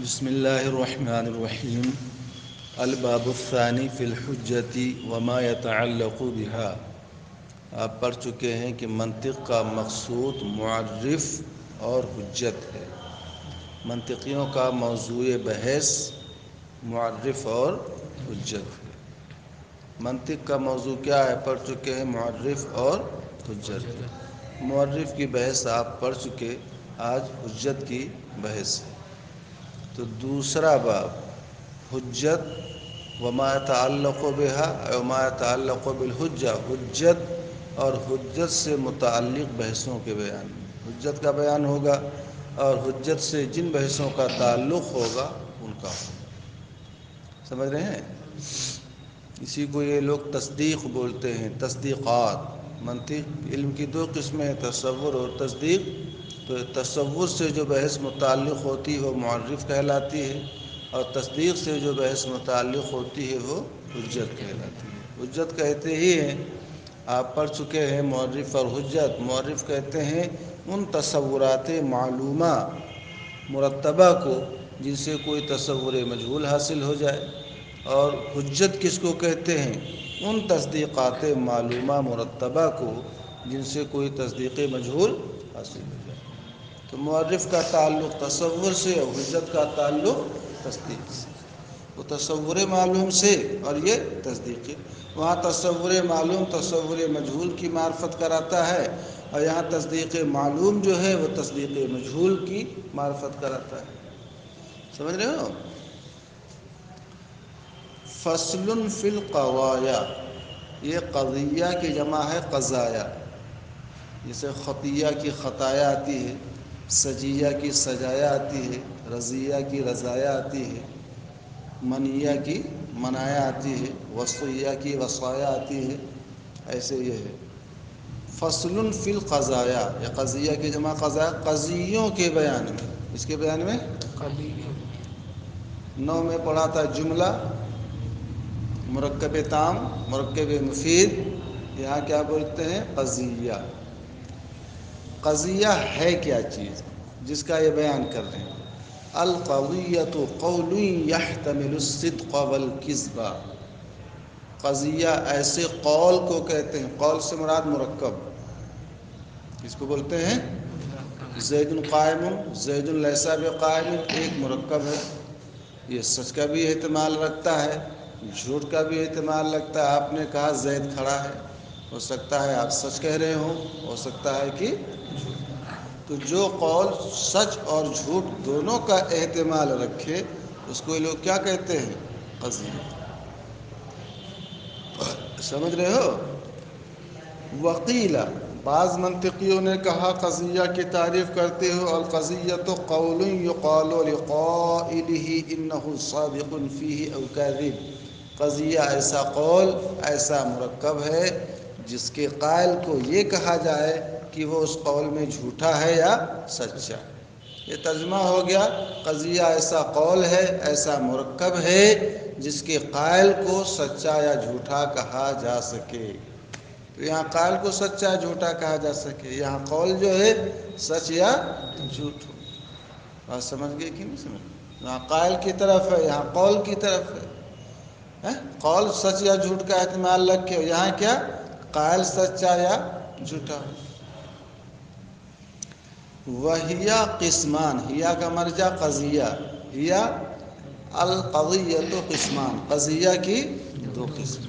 بسم اللہ الرحمن الرحیم الباب الثانی فی الحجۃ وما يتعلق بها۔ آپ پڑھ چکے ہیں کہ منطق کا مقصود معرف اور حجت ہے۔ منطقیوں کا موضوع بحث معرف اور حجت ہے۔ منطق کا موضوع کیا ہے؟ پڑھ چکے ہیں معرف اور حجت۔ معرف کی بحث آپ پڑھ چکے، آج حجت کی بحث ہے۔ تو دوسرا باب حجت وما يتعلق بها وما يتعلق بالحجہ، حجت اور حجت سے متعلق بحثوں کے بیان میں حجت کا بیان ہوگا، اور حجت سے جن بحثوں کا تعلق ہوگا ان کا ہوگا۔ سمجھ رہے ہیں؟ اسی کو یہ لوگ تصدیق بولتے ہیں، تصدیقات۔ منطق علم کی دو قسمیں ہیں، تصور اور تصدیق۔ تو تصور سے جو بحث متعلق ہوتی ہے وہ معرف کہلاتی ہے، اور تصدیق سے جو بحث متعلق ہوتی ہے وہ حجت کہلاتی ہے۔ حجت کہتے ہی ہیں، آپ پڑھ چکے ہیں معرف اور حجت۔ معرف کہتے ہیں ان تصورات معلومہ مرتبہ کو جن سے کوئی تصور مجہول حاصل ہو جائے، اور حجت کس کو کہتے ہیں؟ ان تصدیقات معلومہ مرتبہ کو جن سے کوئی تصدیق مجہول حاصل ہو جائے۔ تو معرف کا تعلق تصور سے اور حجت کا تعلق تصدیق سے۔ وہ تصور معلوم سے اور یہ تصدیق۔ وہاں تصور معلوم تصور مجہول کی معرفت کراتا ہے، اور یہاں تصدیق معلوم جو ہے وہ تصدیق مجہول کی معرفت کراتا ہے۔ سمجھ رہے ہو؟ فصل فی القوایا، یہ قضیہ کی جمع ہے قضایا۔ جیسے خطیہ کی خطایا آتی ہے، سجیہ کی سجایا آتی ہے، رضیہ کی رضایا آتی ہے، منیہ کی منایا آتی ہے، وصیہ کی وصایا آتی ہے۔ ایسے یہ ہے فصل فی القضایا، یہ قضیہ کی جمع قضایا، قضیوں کے بیان میں۔ اس کے بیان میں نو میں پڑھا تھا جملہ، مرکب تام، مرکب مفید۔ یہاں کیا بولتے ہیں؟ قضیہ۔ قضیہ ہے کیا چیز جس کا یہ بیان کر رہے ہیں؟ القضیۃ قول یحتمل الصدق والکذب۔ قضیہ ایسے قول کو کہتے ہیں، قول سے مراد مرکب۔ اس کو بولتے ہیں زید قائم، زید لیس بقائم، ایک مرکب ہے۔ یہ سچ کا بھی احتمال رکھتا ہے، جھوٹ کا بھی احتمال رکھتا ہے۔ آپ نے کہا زید کھڑا ہے، ہو سکتا ہے آپ سچ کہہ رہے ہوں، ہو سکتا ہے کہ جھوٹ۔ تو جو قول سچ اور جھوٹ دونوں کا احتمال رکھے اس کو لوگ کیا کہتے ہیں؟ قضیہ۔ سمجھ رہے ہو؟ وقیل، بعض منطقیوں نے کہا قضیہ کی تعریف کرتے ہو، القضیۃ قول یقال لقائلہ انہ صادق فیہ او کاذب۔ قضیہ ایسا قول، ایسا مرکب ہے جس کے قائل کو یہ کہا جائے کہ وہ اس قول میں جھوٹا ہے یا سچا۔ یہ ترجمہ ہو گیا، قضیہ ایسا قول ہے، ایسا مرکب ہے جس کے قائل کو سچا یا جھوٹا کہا جا سکے۔ تو یہاں قائل کو سچا یا جھوٹا کہا جا سکے، یہاں قول جو ہے سچ یا جھوٹ ہو۔ بات سمجھ گئے کہ نہیں سمجھ؟ یہاں قائل کی طرف ہے، یہاں قول کی طرف ہے۔ قول سچ یا جھوٹ کا احتمال رکھے، یہاں کیا؟ قائل سچا یا جھوٹا ہو۔ وہیا قسمان، ہیا کا مرجع قضیہ، ہیا القضیۃ قسمان، قضیہ کی دو قسم۔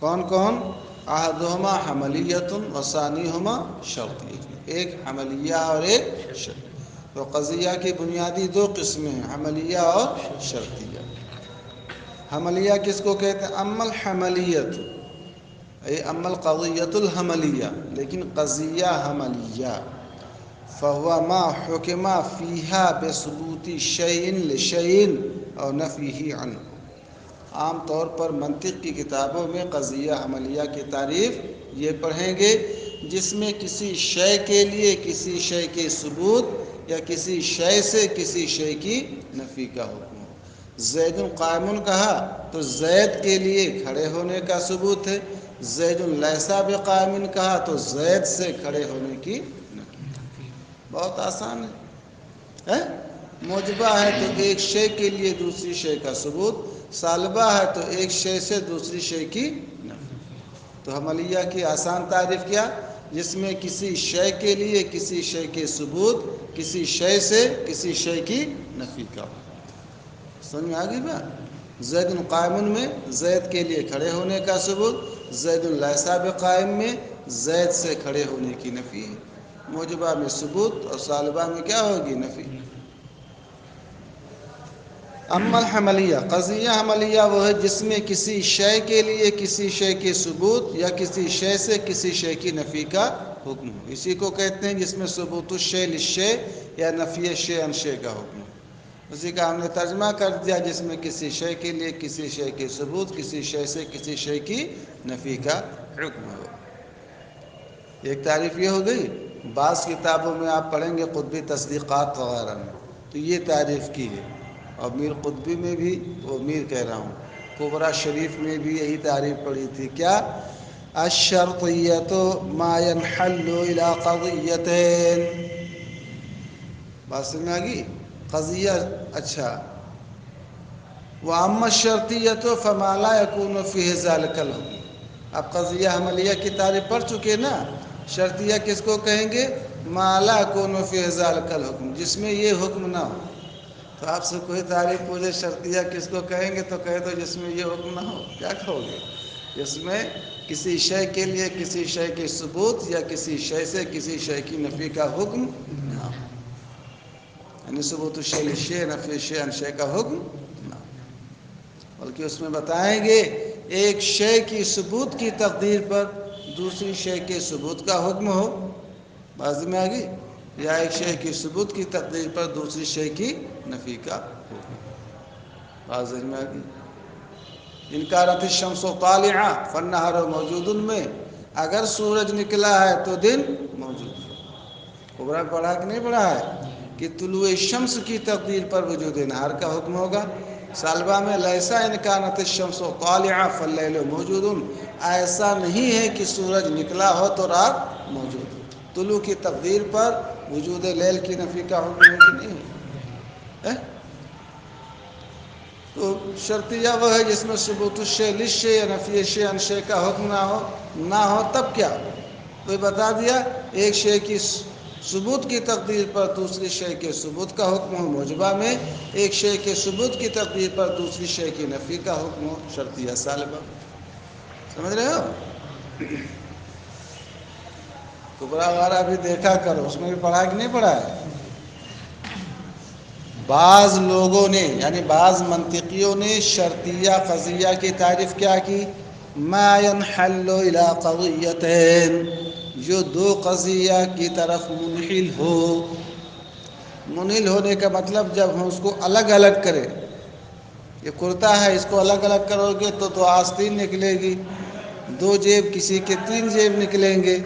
کون کون؟ احدہما حملیۃ وثانیہما شرطیہ، ایک حملیہ اور ایک شرطیہ۔ تو قضیہ کی بنیادی دو قسمیں ہیں، حملیہ اور شرطیہ۔ حملیہ کس کو کہتے ہیں؟ اما الحملیۃ، اما القضیۃ الحملیہ، لیکن قضیہ حملیہ فہو ما حکم فیہا بثبوت شیء لشیء او نفیہ عنہ۔ عام طور پر منطق کی کتابوں میں قضیہ حملیہ کی تعریف یہ پڑھیں گے جس میں کسی شے کے لیے کسی شے کے ثبوت یا کسی شے سے کسی شے کی نفی کا حکم ہو۔ زید قائم کہا تو زید کے لیے کھڑے ہونے کا ثبوت ہے، زید لیس بقائم کہا تو زید سے کھڑے ہونے کی نفی۔ بہت آسان ہے۔ موجبہ ہے تو ایک شے کے لیے دوسری شے کا ثبوت، سالبہ ہے تو ایک شے سے دوسری شے کی نفی۔ تو حملیہ کی آسان تعریف کیا؟ جس میں کسی شے کے لیے کسی شے کے ثبوت، کسی شے سے کسی شے کی نفی کا۔ سمجھ میں آ گئی بات؟ زید قائم میں زید کے لیے کھڑے ہونے کا ثبوت، زید لیس بقائم میں زید سے کھڑے ہونے کی نفی ہے۔ موجبہ میں ثبوت اور سالبہ میں کیا ہوگی؟ نفی۔ اما الحملیہ، قضیہ حملیہ وہ ہے جس میں کسی شے کے لیے کسی شے کے ثبوت یا کسی شے سے کسی شے کی نفی کا حکم ہو۔ اسی کو کہتے ہیں جس میں ثبوت الشے للشے یا نفی شے عن شے کا حکم ہو۔ اسی کا ہم نے ترجمہ کر دیا جس میں کسی شے کے لیے کسی شے کے ثبوت، کسی شے سے کسی شے کی نفی کا حکم ہو۔ ایک تعریف یہ ہو گئی۔ بعض کتابوں میں آپ پڑھیں گے قطبی تصدیقات وغیرہ میں تو یہ تعریف کی ہے، اور میر قطبی میں بھی، وہ میر کہہ رہا ہوں، کبرا شریف میں بھی یہی تعریف پڑھی تھی۔ کیا؟ الشرطیۃ ما ينحل الى قضیتین۔ بات سمجھ میں آ گئی؟ قضیہ اچھا، واما الشرطیۃ فما لا يكون فيه ذلك الحکم۔ اب قضیہ حملیہ کی تعریف پڑھ چکے نا۔ شرطیہ کس کو کہیں گے؟ ما لا يكون فيه ذلك الحکم، جس میں یہ حکم نہ ہو۔ تو آپ سے کوئی تعریف پوچھے شرطیہ کس کو کہیں گے تو کہے دو جس میں یہ حکم نہ ہو۔ کیا کہو گے؟ جس میں کسی شے کے لیے کسی شے کے ثبوت یا کسی شے سے کسی شے کی نفی کا حکم نہ ہو، یعنی ثبوت الشے للشے نفی شے عن شے کا حکم نہ ہو، بلکہ اس میں بتائیں گے ایک شے کی ثبوت کی تقدیر پر دوسری شے کے ثبوت کا حکم ہو، بازی میں آ گئی، یا ایک شے کی ثبوت کی تقدیر پر دوسری شے کی نفی کا حکم، بازی میں آ گئی۔ ان کانت الشمس طالعہ فالنہار موجود میں، اگر سورج نکلا ہے تو دن موجود ہے۔ کبرا پڑھا کہ نہیں پڑھا ہے کہ طلوع شمس کی تقدیر پر وجود نہار کا حکم ہوگا۔ سالبہ میں لیسا ان کانت الشمس طالعہ فاللیل موجود، ایسا نہیں ہے کہ سورج نکلا ہو تو رات موجود ہو۔ طلوع کی تقدیر پر وجود لیل کی نفی کا حکم ہے کہ نہیں ہے؟ تو شرطیہ وہ ہے جس میں ثبوت الشے للشے یا نفی شے عن شے کا حکم نہ ہو تب کیا؟ تو بتا دیا ایک شے کی ثبوت کی تقدیر پر دوسری شے کے ثبوت کا حکم ہو موجبہ میں، ایک شے کے ثبوت کی تقدیر پر دوسری شے کی نفی کا حکم ہو شرطیہ سالبہ۔ سمجھ رہے ہو؟ کبرا وغیرہ بھی دیکھا کرو، اس میں بھی پڑھا کہ نہیں پڑھا ہے؟ بعض لوگوں نے یعنی بعض منطقیوں نے شرطیہ قضیہ کی تعریف کیا کی؟ ما ينحل الى قضیتین، جو دو قضیہ کی طرف منحل ہو۔ منحل ہونے کا مطلب جب ہم اس کو الگ الگ کریں، یہ کرتا ہے اس کو الگ الگ کرو گے تو دو آستین نکلے گی، دو جیب کسی کے تین جیب نکلیں گے،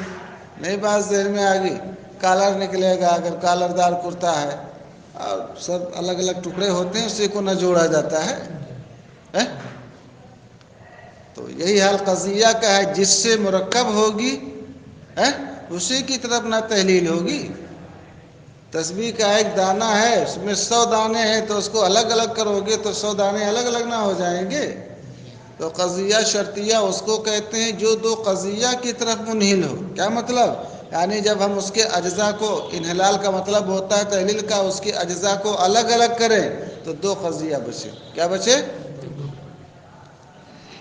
نئی بات ذہن میں آ گئی۔ کالر نکلے گا اگر کالر دار کرتا ہے، اور سب الگ الگ ٹکڑے ہوتے ہیں، اسی کو نہ جوڑا جاتا ہے۔ تو یہی حال قضیہ کا ہے، جس سے مرکب ہوگی اسی کی طرف نہ تحلیل ہوگی۔ تسبیح کا ایک دانہ ہے، اس میں 100 دانے ہیں تو اس کو الگ الگ کرو گے تو 100 دانے الگ الگ نہ ہو جائیں گے۔ تو قضیہ شرطیہ اس کو کہتے ہیں جو دو قضیہ کی طرف منحل ہو۔ کیا مطلب؟ یعنی جب ہم اس کے اجزاء کو، انحلال کا مطلب ہوتا ہے تحلیل کا، اس کے اجزاء کو الگ الگ کریں تو دو قضیہ بچے۔ کیا بچے؟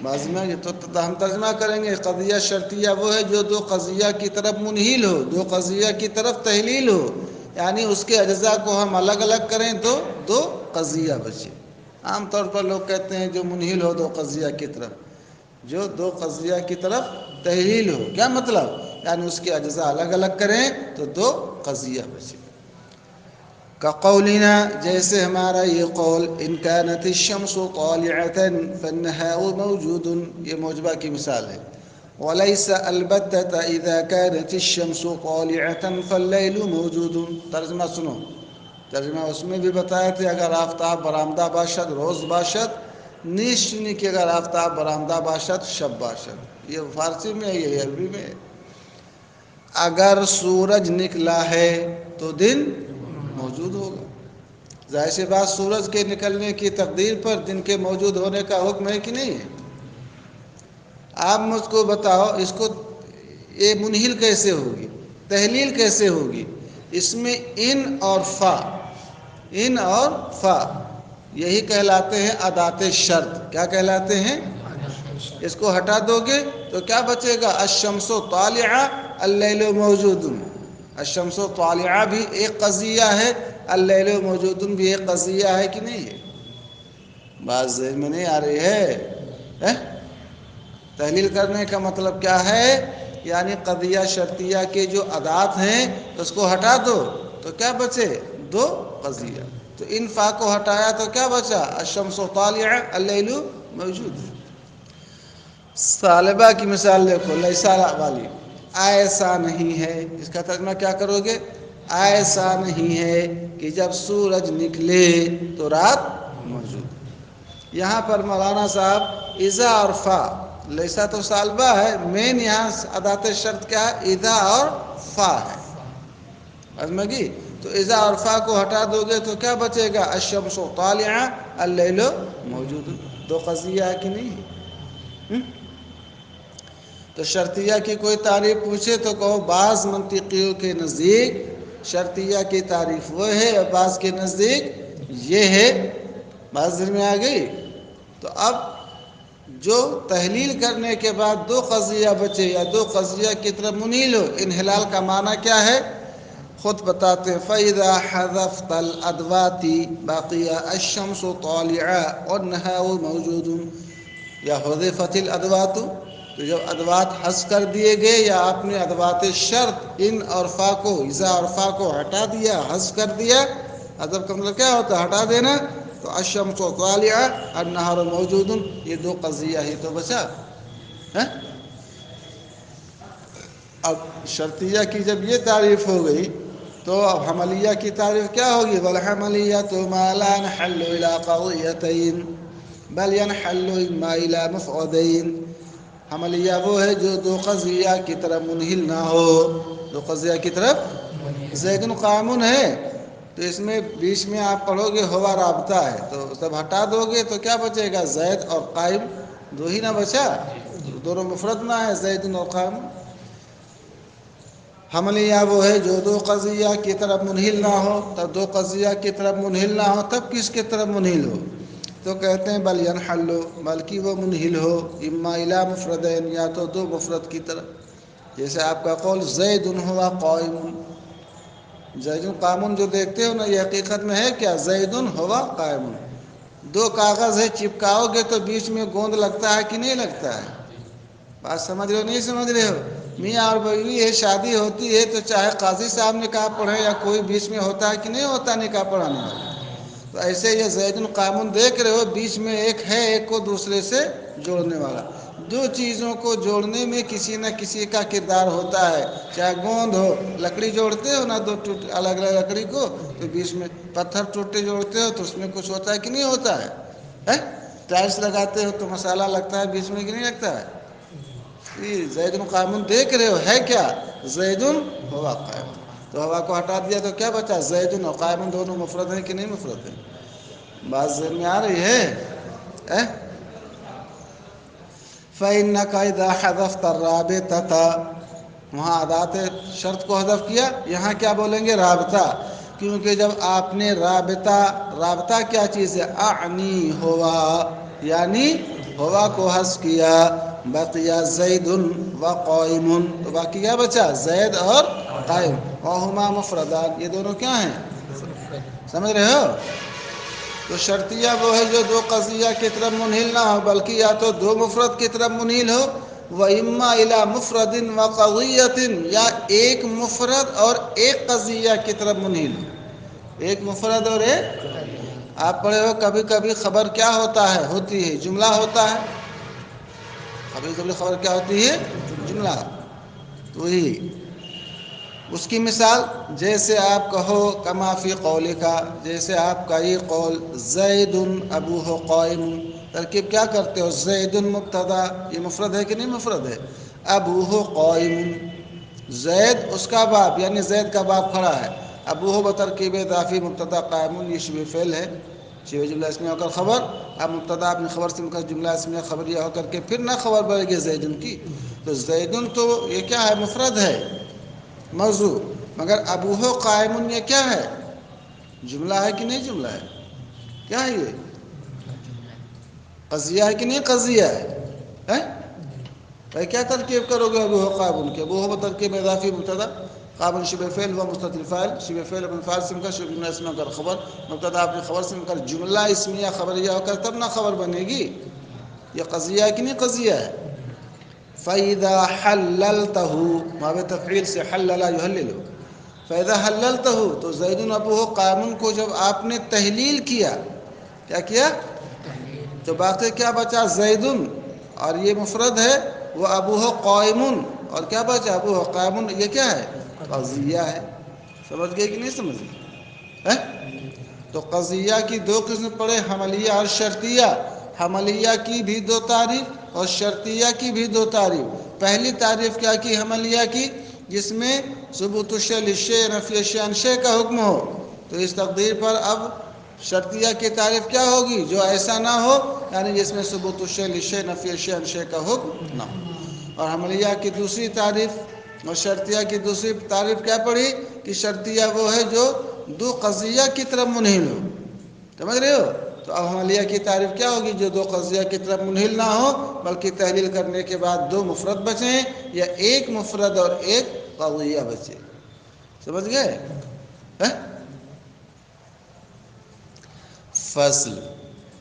تو ہم ترجمہ کریں گے قضیہ شرطیہ وہ ہے جو دو قضیہ کی طرف منحل ہو، دو قضیہ کی طرف تحلیل ہو، یعنی اس کے اجزاء کو ہم الگ الگ کریں تو دو قضیہ بچے۔ عام طور پر لوگ کہتے ہیں جو منحل ہو دو قضیہ کی طرف، جو دو قضیہ کی طرف تحلیل ہو۔ کیا مطلب؟ یعنی اس کے اجزاء الگ الگ کریں تو دو قضیہ بچے۔ كقولنا، جیسے ہمارا یہ قول ان كانت الشمس طالعة فالنهار موجود، یہ موجبہ کی مثال ہے۔ وليس البتة اذا كانت الشمس طالعة فالليل موجود۔ ترجمہ سنو، ترجمہ اس میں بھی بتایا تھے اگر آفتاب برآمدہ باشد روز باشد، نیش نہیں کہ اگر آفتاب برآمدہ باشد شب باشد۔ یہ فارسی میں ہے، یہ عربی میں ہے۔ اگر سورج نکلا ہے تو دن موجود ہوگا۔ ظاہر سی بات سورج کے نکلنے کی تقدیر پر دن کے موجود ہونے کا حکم ہے کہ نہیں ہے؟ آپ مجھ کو بتاؤ اس کو یہ منحل کیسے ہوگی، تحلیل کیسے ہوگی؟ اس میں ان اور فا یہی کہلاتے ہیں ادات شرط. کیا کہلاتے ہیں؟ اس کو ہٹا دو گے تو کیا بچے گا؟ الشمس طالعہ اللیل موجود. الشمس طالعہ بھی ایک قضیہ ہے، اللیل موجود بھی ایک قضیہ ہے کہ نہیں ہے؟ بات ذہن میں نہیں آ رہی ہے؟ تحلیل کرنے کا مطلب کیا ہے؟ یعنی قضیہ شرطیہ کے جو ادات ہیں اس کو ہٹا دو تو کیا بچے؟ دو قضیہ. تو ان فا کو ہٹایا تو کیا بچا؟ الشمس طالعہ اللیل موجود. ثعلبہ کی مثال دیکھو، لیسا والی. ایسا نہیں ہے، اس کا ترجمہ کیا کرو گے؟ ایسا نہیں ہے کہ جب سورج نکلے تو رات موجود. یہاں پر مولانا صاحب اذا اور فا، لیسا تو ثعلبہ ہے، مین یہاں ادات شرط کیا ہے؟ اذا اور فا ہے. ازمگی تو اذا اور فا کو ہٹا دو گے تو کیا بچے گا؟ الشمس طالعہ اللیل موجود. دو قضیہ ہے کہ نہیں؟ تو شرطیہ کی کوئی تعریف پوچھے تو کہو بعض منطقیوں کے نزدیک شرطیہ کی تعریف وہ ہے اور بعض کے نزدیک یہ ہے. بات دل میں آ گئی؟ تو اب جو تحلیل کرنے کے بعد دو قضیہ بچے یا دو قضیہ کی طرف منیل ہو، انحلال کا معنی کیا ہے؟ خود بتاتے ہیں. فَإِذَا حَذَفْتَ الْأَدْوَاتِ بَقِيَ الشَّمْسُ طَالِعًا وَالنَّهَارُ مَوْجُودٌ. یا حذفت الادوات، تو جب ادوات حذف کر دیے گئے یا آپ نے ادوات شرط ان اور فا کو، اذا اور فا کو ہٹا دیا، حذف کر دیا. حذف کا مطلب کیا ہوتا ہے؟ ہٹا دینا. تو الشمس طالعہ النہار موجود، یہ دو قضیہ ہی تو بچا. اب شرطیہ کی جب یہ تعریف ہو گئی تو اب حملیہ کی تعریف کیا ہوگی؟ والحملیۃ ما لا ينحل الى قضیتین بل ينحل اما الى مفعولین. حملیہ وہ ہے جو دو قضیہ کی طرف منحل نہ ہو. دو قضیہ کی طرف زید قائم ہے تو اس میں بیچ میں آپ پڑھو گے ہوا رابطہ ہے، تو جب ہٹا دو گے تو کیا بچے گا؟ زید اور قائم دو ہی نہ بچا، دونوں مفرد نہ ہے زید اور قائم. حملیہ وہ ہے جو دو قضیہ کی طرف منحل نہ ہو. تب دو قضیہ کی طرف منحل نہ ہو تب کس کی طرف منحل ہو؟ تو کہتے ہیں بل ینحل، بلکہ وہ منحل ہو اما الی مفردین، یا تو دو مفرد کی طرف. جیسے آپ کا قول زید ہوا قائم. زید قائم جو دیکھتے ہو نا، یہ حقیقت میں ہے کیا؟ زید ہوا قائم. دو کاغذ ہے، چپکاؤ گے تو بیچ میں گوند لگتا ہے کہ نہیں لگتا ہے؟ بات سمجھ رہے ہو نہیں سمجھ رہے ہو؟ میاں اور بیوی ہے، شادی ہوتی ہے تو چاہے قاضی صاحب نکاح پڑھے یا کوئی بیچ میں ہوتا ہے کہ نہیں ہوتا نکاح پڑھانے والا. تو ایسے یہ زید قائم دیکھ رہے ہو، بیچ میں ایک ہے، ایک کو دوسرے سے جوڑنے والا. دو چیزوں کو جوڑنے میں کسی نہ کسی کا کردار ہوتا ہے. چاہے گوند ہو، لکڑی جوڑتے ہو نا دو الگ الگ لکڑی کو، تو بیچ میں پتھر ٹوٹے جوڑتے ہو تو اس میں کچھ ہوتا ہے کہ نہیں ہوتا ہے؟ ٹائلس لگاتے ہو تو مسالہ لگتا ہے بیچ میں کہ نہیں لگتا ہے؟ زید قائم دیکھ رہے ہو، ہے کیا؟ زید ہوا قائم. تو ہوا کو ہٹا دیا تو کیا بچا؟ زید اور قائم دونوں مفرد ہیں کہ نہیں مفرد ہیں؟ بات ذہن میں آ رہی ہے؟ فَإِنَّكَ إِذَا حَذَفْتَ الرَّابِطَةَ، وہاں ادات شرط کو حذف کیا، یہاں کیا بولیں گے؟ رابطہ. کیونکہ جب آپ نے رابطہ کیا چیز ہے؟ اعنی ہوا، یعنی ہوا کو حذف کیا. بقیہ زید و قائم، تو باقی کیا بچا؟ زید اور قائم. وہما مفردان، یہ دونوں کیا ہیں؟ سمجھ رہے ہو؟ تو شرطیہ وہ ہے جو دو قضیہ کی طرف منحل نہ ہو، بلکہ یا تو دو مفرد کی طرف منحل ہو، وَإِمَّا إِلَى مُفْرَدٍ وَقَضِيَّةٍ، یا ایک مفرد اور ایک قضیہ کی طرف منحل ہو. ایک مفرد اور ایک، آپ پڑھے ہو کبھی کبھی خبر کیا ہوتا ہے؟ ہوتی ہے جملہ ہوتا ہے. کبھی کبھی خبر کیا ہوتی ہے؟ جملہ. تو ہی اس کی مثال جیسے آپ کہو کما فی قولکا، جیسے آپ کا یہ قول زید ابوہ قائم. ترکیب کیا کرتے ہو؟ زید مبتدا، یہ مفرد ہے کہ نہیں مفرد ہے؟ ابوہ قائم، زید اس کا باپ یعنی زید کا باپ کھڑا ہے. ابو ہو بترکیب اضافی مبتدا قائم یہ شبہ فعل ہے، شبہ جملہ اسمیہ ہو کر خبر. اب مبتدا اپنی خبر سے مل کر جملہ اسمیہ خبریہ ہو کر کے پھر نہ خبر بنے گی زیدن کی، تو زیدن تو یہ کیا ہے؟ مفرد ہے موضوع. مگر ابو ہو قائم یہ کیا ہے؟ جملہ ہے کہ نہیں جملہ ہے؟ کیا ہے یہ؟ قضیہ ہے کہ نہیں قضیہ ہے؟ بھائی کیا ترکیب کرو گے ابو ہو قائم کے؟ ابو ہو ترکیب اضافی مبتدا قابل شبہ فعل و مستتر فاعل، شبہ فعل اپنے فاعل سے مل کر شبہ جملہ اسمیہ ہو کر خبر، مبتدا اپنی خبر سے مل کر جملہ اسمیہ خبریہ ہو کر تب نہ خبر بنے گی. یہ قضیہ ہے کہ نہیں قضیہ ہے؟ فَإِذَا حَلَّلْتَهُ مابع تفعیل سے حلل یحلل، فَإِذَا حَلَّلْتَهُ تو زید ابو ہو قائم کو جب آپ نے تحلیل کیا، کیا کیا؟ تو باقی کیا بچا؟ زید، اور یہ مفرد ہے وہ ابو ہو قائم، اور کیا بچا؟ ابو ہو قائم. یہ کیا ہے؟ قضیہ ہے. سمجھ گئے کہ نہیں سمجھ گئے؟ تو قضیہ کی دو قسم پڑے، حملیہ اور شرطیہ. حملیہ کی بھی دو تعریف اور شرطیہ کی بھی دو تعریف. پہلی تعریف کیا کی حملیہ کی؟ جس میں ثبوت الشیء للشیء نفی الشیء عن شیء کا حکم ہو. تو اس تقدیر پر اب شرطیہ کی تعریف کیا ہوگی؟ جو ایسا نہ ہو، یعنی جس میں ثبوت الشیء للشیء نفی الشیء عن شیء کا حکم نہ ہو. اور حملیہ کی دوسری تعریف اور شرطیہ کی دوسری تعریف کیا پڑی کہ شرطیہ وہ ہے جو دو قضیہ کی طرف منحل ہو. سمجھ رہے ہو؟ تو اب حملیہ کی تعریف کیا ہوگی؟ جو دو قضیہ کی طرف منحل نہ ہو بلکہ تحلیل کرنے کے بعد دو مفرد بچیں یا ایک مفرد اور ایک قضیہ بچے. سمجھ گئے؟ فصل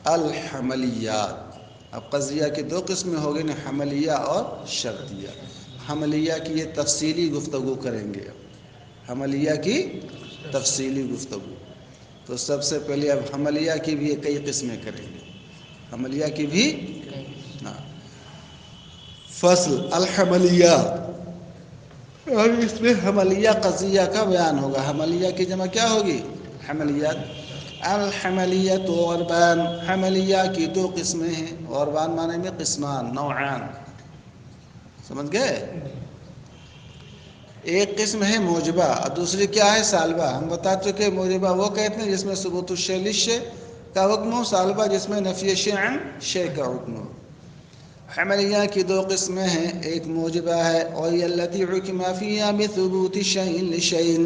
الحملیات. اب قضیہ کی دو قسمیں ہو گئی نا، حملیہ اور شرطیہ. حملیہ کی یہ تفصیلی گفتگو کریں گے. حملیہ کی تفصیلی گفتگو. تو سب سے پہلے اب حملیہ کی بھی کئی قسمیں کریں گے. حملیہ کی بھی فصل الحملیات، اور اس میں حملیہ قضیہ کا بیان ہوگا. حملیہ کی جمع کیا ہوگی؟ حملیات. الحملیت غربان، حملیہ کی دو قسمیں ہیں. غربان معنی میں قسمان، نوعان. سمجھ گئے؟ ایک قسم ہے موجبہ اور دوسری کیا ہے؟ سالبہ. ہم بتا چکے موجبہ وہ کہتے ہیں جس میں ثبوت الشیء للشیء کا حکم ہو، سالبہ جس میں نفی الشیء عن شیء کا حکم ہو. حملیہ کی دو قسمیں ہیں، ایک موجبہ ہے وہی التی حکم فیہا بثبوت شیء لشیء،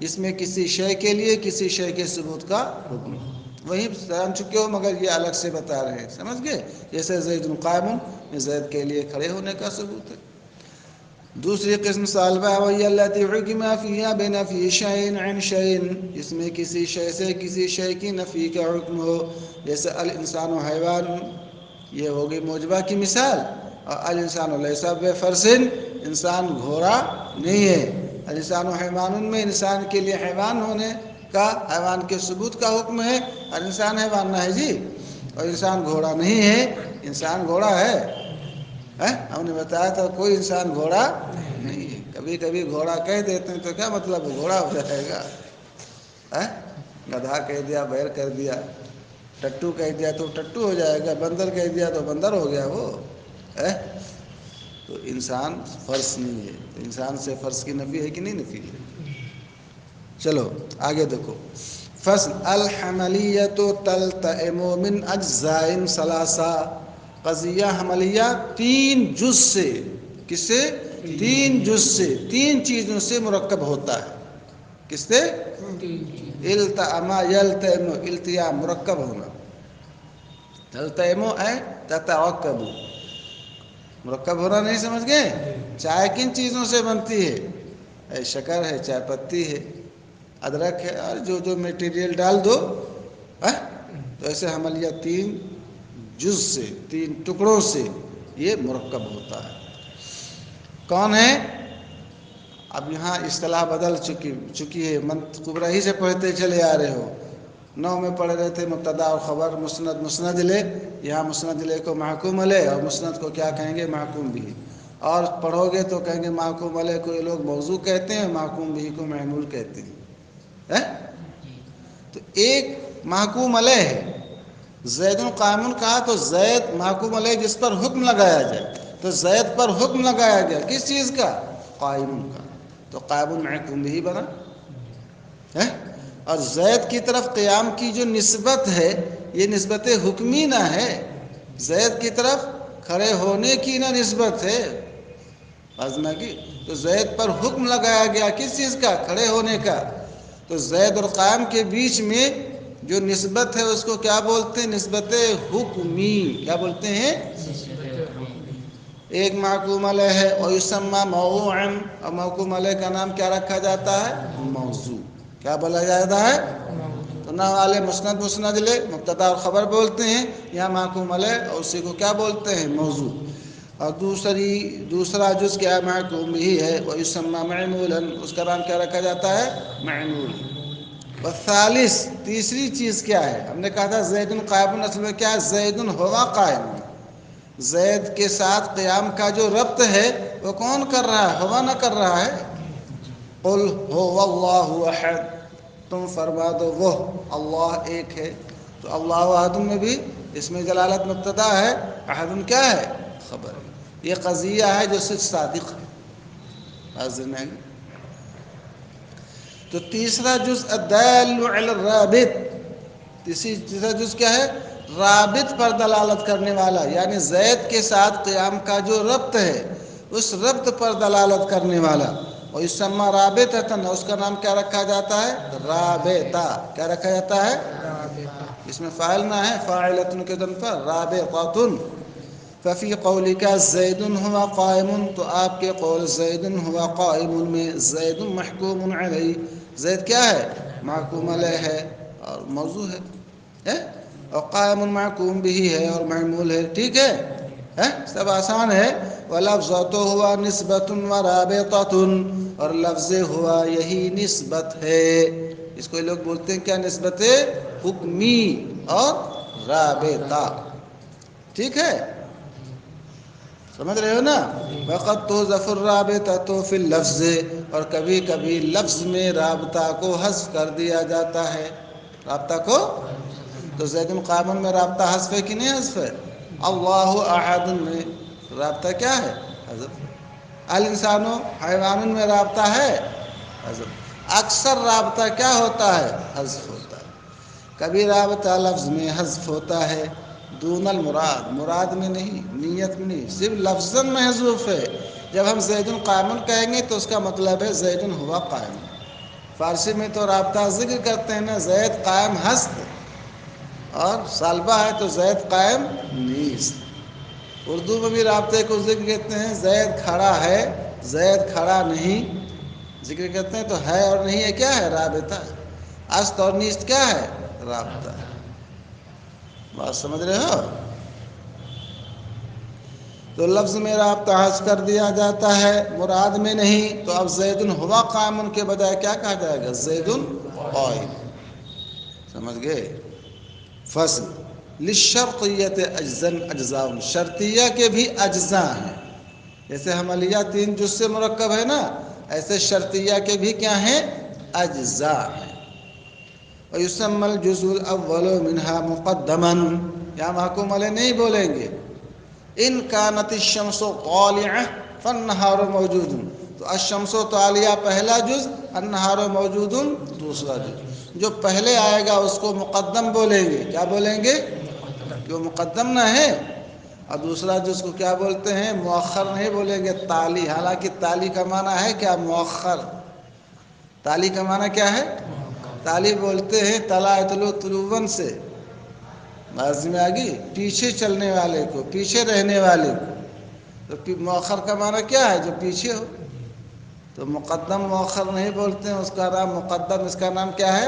جس میں کسی شے کے لیے کسی شے کے ثبوت کا حکم ہو. وہی جان چکے ہو مگر یہ الگ سے بتا رہے ہیں. سمجھ گئے؟ جیسے زید قائم، زید کے لیے کھڑے ہونے کا ثبوت ہے. دوسری قسم سالبہ وہی التی حکم فیہا بنفی شیء عن شیء، جس میں کسی شے سے کسی شے کی نفی کا حکم ہو. جیسے الانسان و حیوان، یہ ہوگی موجبہ کی مثال. اور الانسان لیس بفرس، انسان گھوڑا نہیں ہے. الانسان و حیوان میں انسان کے لیے حیوان ہونے کا، حیوان کے ثبوت کا حکم ہے. الانسان حیوان نہ ہے جی، اور انسان گھوڑا نہیں ہے. انسان گھوڑا ہے؟ ہم نے بتایا تھا کوئی انسان گھوڑا نہیں ہے. کبھی کبھی گھوڑا کہہ دیتے ہیں تو کیا مطلب گھوڑا ہو جائے گا؟ گدھا کہہ دیا، بیر کر دیا، ٹٹو کہہ دیا تو ٹٹو ہو جائے گا، بندر کہہ دیا تو بندر ہو گیا وہ. تو انسان فرس نہیں ہے. انسان سے فرس کی نفی ہے کہ نہیں نفی ہے؟ چلو آگے دیکھو. فصل الحملیت تلتئم من اجزاء ثلاثہ. قضیہ حملیہ تین جز سے، کس سے؟ تین جز سے، تین چیزوں سے مرکب ہوتا ہے. کس سے؟ التئم یلتئم، التیام مرکب ہونا. تلتئم اے تتعقب، مرکب ہونا. نہیں سمجھ گئے؟ چائے کن چیزوں سے بنتی ہے؟ شکر ہے، چائے پتی ہے، ادرک ہے، اور جو میٹیریل ڈال دو. تو ایسے حملیہ تین جز سے، تین ٹکڑوں سے یہ مرکب ہوتا ہے. کون ہے؟ اب یہاں اصطلاح بدل چکی ہے. منطق ہی سے پڑھتے چلے آ رہے ہو. 9 میں پڑھ رہے تھے مبتدا اور خبر، مسند، مسند لے. یہاں مسند لے کو محکوم علیہ، اور مسند کو کیا کہیں گے؟ محکوم بھی. اور پڑھو گے تو کہیں گے محکوم علیہ کو یہ لوگ موضوع کہتے ہیں، محکوم بھی کو معمول کہتے ہیں. تو ایک محکوم علیہ ہے. زید قائم کہا تو زید محکوم علیہ جس پر حکم لگایا جائے. تو زید پر حکم لگایا گیا کس چیز کا؟ قائم کا. تو قائم محکوم بھی بنا. ہے، اور زید کی طرف قیام کی جو نسبت ہے یہ نسبت حکمی نہ ہے، زید کی طرف کھڑے ہونے کی نہ نسبت ہے آزما کی. تو زید پر حکم لگایا گیا کس چیز کا؟ کھڑے ہونے کا. تو زید اور قائم کے بیچ میں جو نسبت ہے اس کو کیا بولتے ہیں؟ نسبت حکمی. کیا بولتے ہیں؟ ایک محکوم علیہ ہے اور یسمى موضوعا، اور محکوم علیہ کا نام کیا رکھا جاتا ہے؟ موضوع. کیا بولا جاتا ہے؟ تو نہ والے مسند مسند لے مبتدا اور خبر بولتے ہیں، یہاں محکوم علیہ اور اسی کو کیا بولتے ہیں؟ موضوع. اور دوسرا جز کیا محکوم ہی ہے، وہ یسمى معمولا، اس کا نام کیا رکھا جاتا ہے؟ معمول. والثالث، تیسری چیز کیا ہے؟ ہم نے کہا تھا زید قائم، اصل میں کیا ہے؟ زید ہوا قائم. زید کے ساتھ قیام کا جو ربط ہے وہ کون کر رہا ہے؟ ہوا نہ کر رہا ہے. قل هو اللہ احد، تم فرما دو وہ اللہ ایک ہے. تو اللہ احد میں بھی اس میں جلالت مبتدا ہے، احد کیا ہے؟ خبر. یہ قضیہ ہے جو صرف صادق ہے. حاضر نہیں. تو تیسرا جز الدال علی الرابط، تیسرا جز کیا ہے؟ رابط پر دلالت کرنے والا، یعنی زید کے ساتھ قیام کا جو ربط ہے اس ربط پر دلالت کرنے والا. اور یسمى رابطۃ، اس کا نام کیا رکھا جاتا ہے؟ رابطہ. کیا رکھا جاتا ہے؟ اس میں فاعل نہ ہے، فاعلۃ کے دن پر رابطۃ. ففی قولک زید ہوا قائم، تو آپ کے قول زید ہوا قائم میں زید محکوم علیہ، زید کیا ہے؟ محکوم علیہ ہے اور موضوع ہے، اور قائم محکوم بھی ہے اور معمول ہے. ٹھیک ہے، سب آسان ہے. وَلَفْظَتُ ہوا نسبۃ وَرَابِطَۃٌ، اور لفظ ہوا یہی نسبت ہے. اس کو لوگ بولتے ہیں کیا؟ نسبت حکمی اور رابطہ. ٹھیک ہے، سمجھ رہے ہو نا؟ وقت تو ظفر رابطہ تو فی اللفظ، اور کبھی کبھی لفظ میں رابطہ کو حذف کر دیا جاتا ہے. رابطہ کو، تو زید قائم میں رابطہ حذف ہے کہ نہیں حذف ہے؟ اللہ احد میں رابطہ کیا ہے؟ حذف. الانسان حیوان میں رابطہ ہے حذف. اکثر رابطہ کیا ہوتا ہے؟ حذف ہوتا ہے. کبھی رابطہ لفظ میں حذف ہوتا ہے، دون المراد، مراد میں نہیں، نیت میں نہیں، صرف لفظاً محذوف ہے. جب ہم زید قائم کہیں گے تو اس کا مطلب ہے زید ہوا قائم. فارسی میں تو رابطہ ذکر کرتے ہیں نا، زید قائم ہست، اور سالبہ ہے تو زید قائم نیست. اردو میں بھی رابطے کو ذکر کرتے ہیں، زید کھڑا ہے، زید کھڑا نہیں ذکر کرتے ہیں، تو ہے اور نہیں ہے کیا ہے؟ رابطہ. است اور نیست کیا ہے؟ رابطہ. بات سمجھ رہے ہو؟ تو لفظ میں رابطہ حذف کر دیا جاتا ہے، مراد میں نہیں. تو اب زید ہوا قائم کے بجائے کیا کہا جائے گا؟ زید قائم. سمجھ گئے؟ فصل للشرطیت اجزاء، شرطیہ کے بھی اجزاء ہیں. جیسے حملیہ 3 جز سے مرکب ہے نا، ایسے شرطیہ کے بھی کیا ہیں؟ اجزاء ہیں. وَيُسَمَّى الْجُزْءُ الْأَوَّلُ مِنْهَا مُقَدَّمًا، یہاں محکوم علیہ نہیں بولیں گے. ان كانت الشمس طالعہ فالنہار موجود، تو الشمس طالعہ پہلا جز، النہار موجود دوسرا جز. جو پہلے آئے گا اس کو مقدم بولیں گے. کیا بولیں گے؟ کہ وہ مقدم نہ ہے. اور دوسرا جز کو کیا بولتے ہیں؟ مؤخر نہیں بولیں گے، تالی. حالانکہ تالی کا معنی ہے کیا؟ مؤخر. تالی کا معنی کیا ہے؟ تالی بولتے ہیں تلا یتلو طلوعاً سے، ماضی میں آگی، پیچھے چلنے والے کو، پیچھے رہنے والے کو. تو مؤخر کا معنی کیا ہے؟ جو پیچھے ہو. تو مقدم مؤخر نہیں بولتے ہیں، اس کا نام مقدم، اس کا نام کیا ہے؟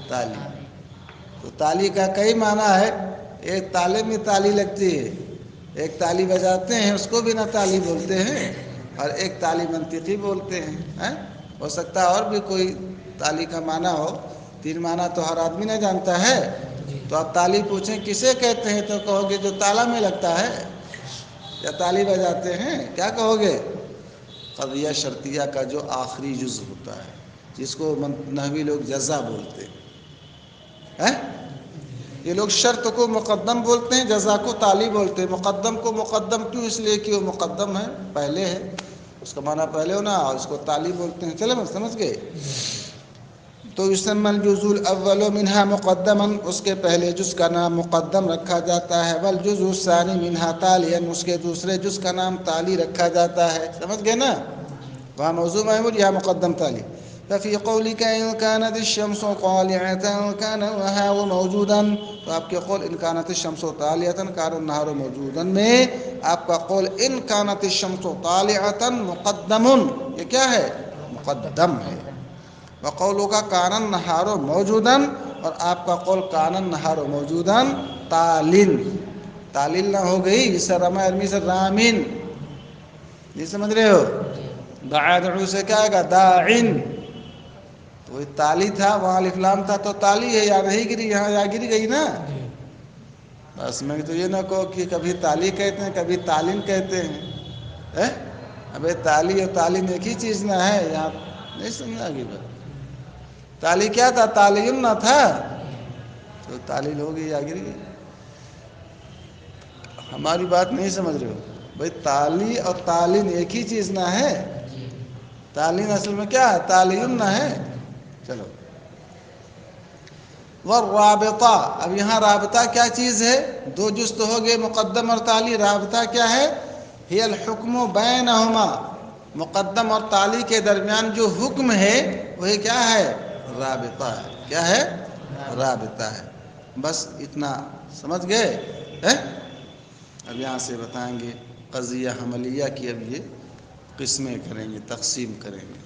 تالی. تو تالی کا کئی معنی ہے. ایک تالے میں تالی لگتی ہے، ایک تالی بجاتے ہیں اس کو بھی نہ تالی بولتے ہیں، اور ایک تالی منطقی بولتے ہیں. ہو سکتا ہے اور بھی کوئی تالی کا معنی ہو. 3 معنی تو ہر آدمی نہ جانتا ہے. تو آپ تالی پوچھیں کسے کہتے ہیں تو کہو گے جو تالا میں لگتا ہے یا تالی بجاتے ہیں. کیا کہو گے؟ قضیہ شرطیہ کا جو آخری جز ہوتا ہے، جس کو نحوی لوگ جزا بولتے ہیں. یہ لوگ شرط کو مقدم بولتے ہیں، جزا کو تالی بولتے ہیں. مقدم کو مقدم کیوں؟ اس لیے کہ وہ مقدم ہے، پہلے ہے، اس کا معنی پہلے ہونا، اور اس کو تالی بولتے ہیں. چلے میں سمجھ گئے؟ تو یسمى الجزء الاول منها مقدما، اس کے پہلے جز کا نام مقدم رکھا جاتا ہے، والجزء الثاني منها تاليا، اس کے دوسرے جز کا نام تالی رکھا جاتا ہے. سمجھ گئے نا؟ وہاں موضوع محمود، یہاں مقدم تالی. ففي قولك إن كانت الشمس طالعة كان النهار موجودا، تو آپ کے قول ان كانت الشمس طالعة كان النهار موجودا میں آپ کا قول ان كانت الشمس طالعة مقدم، یہ کیا ہے؟ مقدم ہے. وقولك كان النهار موجودا، اور آپ کا قول كان النهار موجودا تالن، تالل نہ ہو گئی جس سے رما ارمی سے رامین، یہ سمجھ رہے ہو؟ دعا دعو سے کیا آئے گا؟ داعن. تو وہ تالی تھا، وہاں الف لام تھا تو تالی ہے، یا نہیں گری، یہاں یا گر گئی نا. بس میں تو یہ نہ کہو کہ کبھی تالی کہتے ہیں کبھی تالین کہتے ہیں. ابے تالی اور تالین ایک ہی چیز نہ ہے، یہاں نہیں سمجھا گی بات. تالی کیا تھا؟ تعلیم نہ تھا تو تعلیل ہوگی یا گر گئی. ہماری بات نہیں سمجھ رہے ہو بھائی؟ تالی اور تعلیم ایک ہی چیز نہ ہے. تعلیم اصل میں کیا ہے؟ تعلیم نہ ہے. چلو. والرابطہ، اب یہاں رابطہ کیا چیز ہے؟ دو جز تو ہو گئے مقدم اور تالی. رابطہ کیا ہے؟ ہی الحکم بینہما، مقدم اور تالی کے درمیان جو حکم ہے وہی کیا ہے؟ رابطہ ہے. کیا ہے؟ رابطہ ہے. بس اتنا سمجھ گئے؟ اب یہاں سے بتائیں گے قضیہ حملیہ کی، اب یہ قسمیں کریں گے، تقسیم کریں گے.